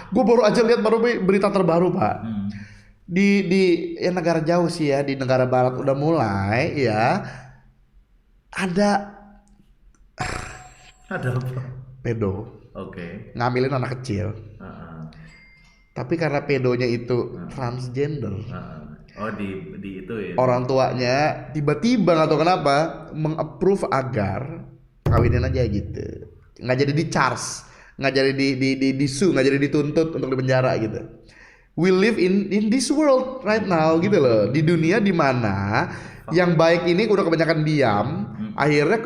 Gue baru aja lihat baru berita terbaru Pak. Di ya negara jauh sih ya, di negara barat udah mulai ya ada apa? pedo Oke. ngambilin anak kecil. Tapi karena pedonya itu transgender. Oh di itu ya. Orang tuanya tiba-tiba nggak tahu kenapa mengapprove agar kawinin aja gitu. Nggak jadi di charge, nggak jadi di sue, nggak jadi dituntut untuk dipenjara gitu. We live in this world right now gitu loh, di dunia di mana yang baik ini udah kebanyakan diam, akhirnya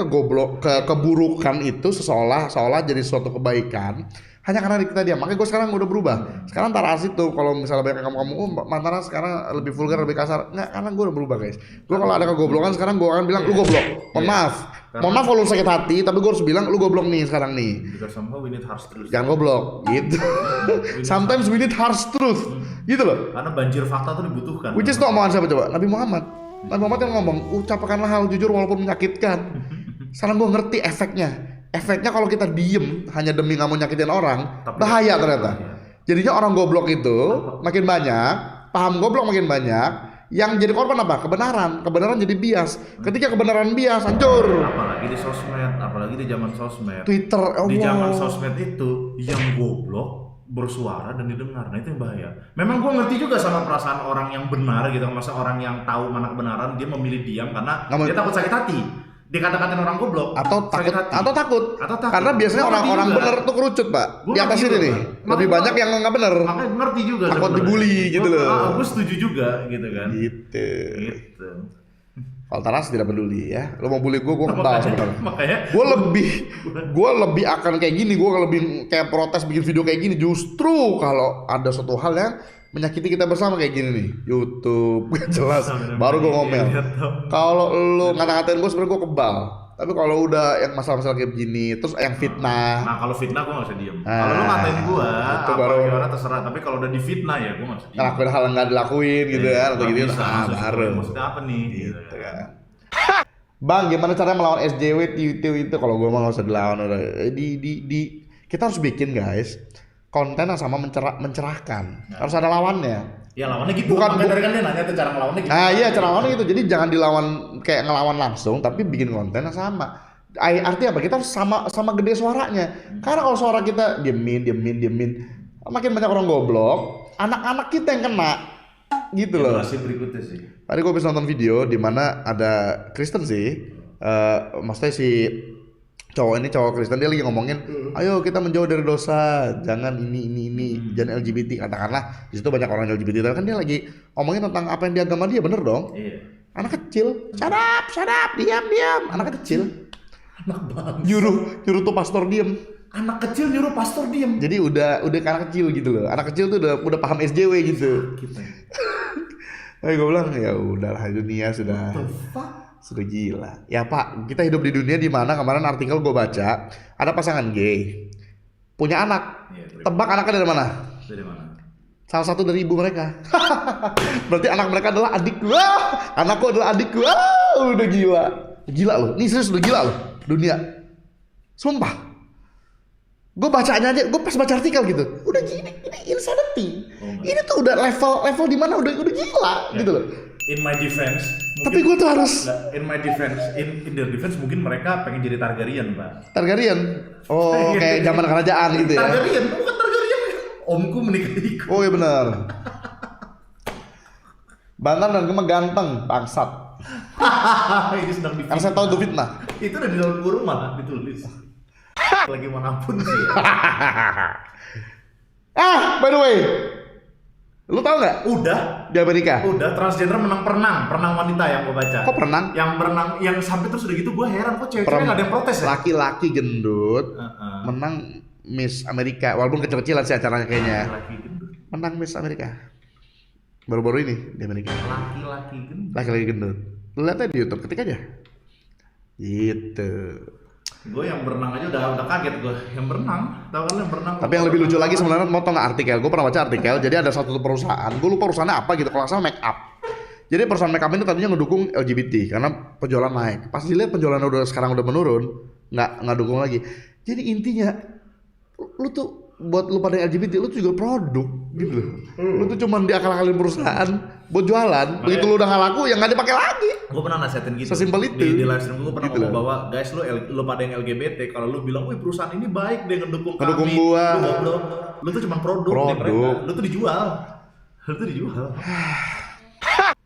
keburukan itu seolah jadi suatu kebaikan hanya karena kita diam. Makanya gue sekarang udah berubah. Sekarang antara asik tuh kalau misalnya banyak kamu mantan sekarang lebih vulgar, lebih kasar. Nggak, karena gue udah berubah guys. Gue kalau ada kegoblokan sekarang gue akan bilang lu goblok. Mohon maaf kalau lu sakit hati, tapi gue harus bilang lu goblok nih sekarang nih. Because somehow we need harsh truth. Jangan goblok gitu. Sometimes we need harsh truth. Gitu loh. Karena banjir fakta tuh dibutuhkan. Which is no omongan siapa coba? Nabi Muhammad. Nabi Muhammad yang ngomong, ucapkanlah hal jujur walaupun menyakitkan. Sekarang gue ngerti efeknya. Efeknya kalau kita diem hanya demi nggak mau nyakitin orang, bahaya ternyata. Jadinya orang goblok itu makin banyak, paham goblok makin banyak. Yang jadi korban apa? Kebenaran jadi bias. Ketika kebenaran bias, hancur. Apalagi di sosmed, apalagi di zaman sosmed. Twitter, di zaman sosmed itu yang goblok bersuara dan didengar, nah itu yang bahaya. Memang gue ngerti juga sama perasaan orang yang benar gitu, masa orang yang tahu mana kebenaran dia memilih diam karena dia takut sakit hati. Dikata-katain orang goblok atau takut. Karena biasanya orang-orang bener tuh kerucut Pak. Di atas ini nih lebih banyak yang nggak bener. Makanya ngerti juga. Takut dibully gitu loh. Gue setuju juga gitu kan. Gitu. Kalau Taras tidak peduli ya. Lo mau bully gue kental sebenarnya. Makanya gue lebih akan kayak gini. Gue lebih kayak protes bikin video kayak gini. Justru kalau ada suatu hal yang menyakiti kita bersama kayak gini nih, YouTube jelas baru gue ngomel. Kalau lu ngata-ngatain gue sebenarnya gue kebal, tapi kalau udah yang masalah-masalah kayak begini terus yang fitnah, nah kalau fitnah gue nggak usah diem. Kalau lu ngatain gue itu baru gimana terserah, tapi kalau udah difitnah ya gue nggak usah diem. Ngelakuin hal yang nggak dilakuin gitu ya atau gitu baru maksudnya apa nih gitu kan. Bang, gimana caranya melawan SJW itu kalau gue mah nggak usah dilawan. Kita harus bikin guys konten yang sama mencerahkan. Harus ada lawannya. Ya lawannya gitu. Bukan dari kan dia nanya tuh cara ngelawannya gitu. Nah iya cara ngelawannya gitu. Jadi jangan dilawan kayak ngelawan langsung, tapi bikin konten yang sama. Artinya apa? Kita harus sama gede suaranya. Karena kalau suara kita diemin, makin banyak orang goblok, anak-anak kita yang kena. Gitu loh. Generasi berikutnya sih. Tadi gue bisa nonton video di mana ada Kristen sih. Maksudnya si cowok Kristen, dia lagi ngomongin ayo kita menjauh dari dosa, jangan ini jangan LGBT, katakanlah di situ banyak orang LGBT, tapi kan dia lagi ngomongin tentang apa yang di agama dia, bener dong. Anak kecil shut up diam anak kecil nyuruh tuh pastor diam. Anak kecil nyuruh pastor diam. Jadi udah anak kecil gitu loh, anak kecil tuh udah paham SJW gitu. Tapi gue bilang ya udahlah, dunia sudah gila. Ya Pak, kita hidup di dunia di mana kemarin artikel gue baca ada pasangan gay punya anak. Tebak anaknya dari mana? Dari mana? Salah satu dari ibu mereka. Berarti anak mereka adalah adik gue. Anakku adalah adik gue. Udah gila loh. Ini serius udah gila loh dunia. Sumpah. Gue bacanya aja, gue pas baca artikel gitu, udah gini, ini insanity. Ini tuh udah level di mana udah gila gitu loh. In my defense, tapi gue tuh harus in their defense mungkin mereka pengen jadi Targaryen, Pak. Targaryen? Oh, kayak zaman kerajaan gitu ya? Targaryen, bukan Targaryen. Omku menikahiku. Oh iya benar. Bantan dan Gemma ganteng, bangsat. Ini sedang difitnah. Karena saya tahu itu fitnah. Itu udah di dalam kurung malah ditulis. Lagi manapun sih. By the way, lu tahu nggak? Udah di Amerika. Udah transgender menang perenang wanita yang gue baca. Kok perenang? Yang berenang, yang sampai terus udah gitu gue heran kok cewek-cewek nggak ada yang protes ya. Laki-laki gendut menang Miss Amerika, walaupun kecil-kecilan sih acaranya kayaknya. Laki-laki gendut. Menang Miss Amerika. Baru-baru ini di Amerika. Laki-laki gendut. Lu lihat aja di YouTube, ketik aja. Gitu. Gue yang berenang aja udah kaget gue. Yang berenang, tahu kan yang berenang. Tapi yang lebih lucu lagi sebenarnya, mau tau nggak artikel? Gue pernah baca artikel. Jadi ada satu perusahaan, gue lupa perusahaannya apa gitu. Kalau nggak salah make up. Jadi perusahaan make up ini tadinya ngedukung LGBT karena penjualan naik. Pas dilihat penjualan sekarang udah menurun, nggak dukung lagi. Jadi intinya, lu tuh buat lu pada LGBT lu tuh juga produk gitu loh. Lu tuh cuman diakal-akalin perusahaan buat jualan. Begitu lu udah nggak laku ya nggak dipakai lagi. Gue pernah nasihatin gitu. Sesimpel itu. Di live stream gue pernah Gitu ngomong loh. bahwa guys lu pada yang LGBT kalau lu bilang, "Wih, perusahaan ini baik deh ngedukung Ngedukung kami." gua. Lu goblok. Lu tuh cuma produk di mereka. Lu tuh dijual. Lu tuh dijual.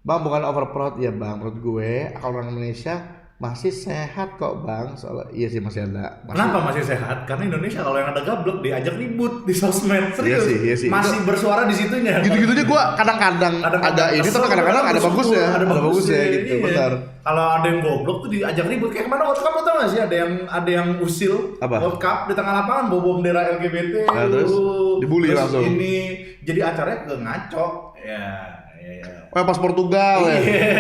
Bang bukan over proud ya bang, menurut gue kalau orang Indonesia masih sehat kok bang, soalnya iya sih masih ada. Kenapa masih sehat? Karena Indonesia kalau yang ada gablek diajak ribut di sosmed, serius. Iya sih. Masih bersuara di situnya. Gitu-gitunya gue kadang-kadang ada ini tapi kadang-kadang ada bagusnya, ada bagusnya gitu, iya. benar. Kalau ada yang goblok tuh diajak ribut kayak kemana World Cup, lo tau gak sih ada yang usil Apa? World Cup di tengah lapangan bawa bendera LGBT, Nah, terus dibully terus langsung. Ini jadi acaranya ke ngaco, ya. Oh pas Portugal ya. Iya.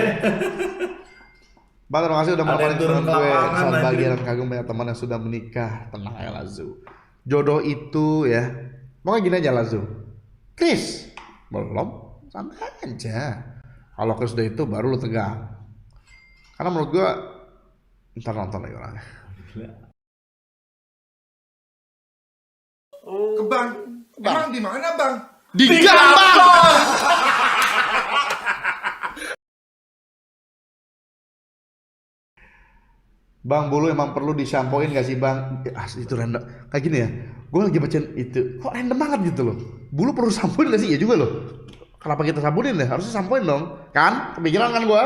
Bang terima kasih udah Ada yang melakukan turun gue. ke lapangan, Saat anjir. bahagia dan kagum banyak teman yang sudah menikah. Tenang ya Lazu. Jodoh itu ya. Pokoknya gini aja Lazu. Chris belum, santai aja. Kalau Chris udah itu baru lu tegang. Karena menurut gue ntar nonton lagi orangnya. Ke bank. Emang di mana, Bang? Di gang bang. Bang, bulu emang perlu disampoin gak sih bang? Itu random. Kayak gini ya, gue lagi bacain itu, kok random banget gitu loh. Bulu perlu sampoin gak sih? Ya juga loh. Kenapa kita sampoin ya? Harusnya sampoin dong. Kan? Kepikiran kan gue?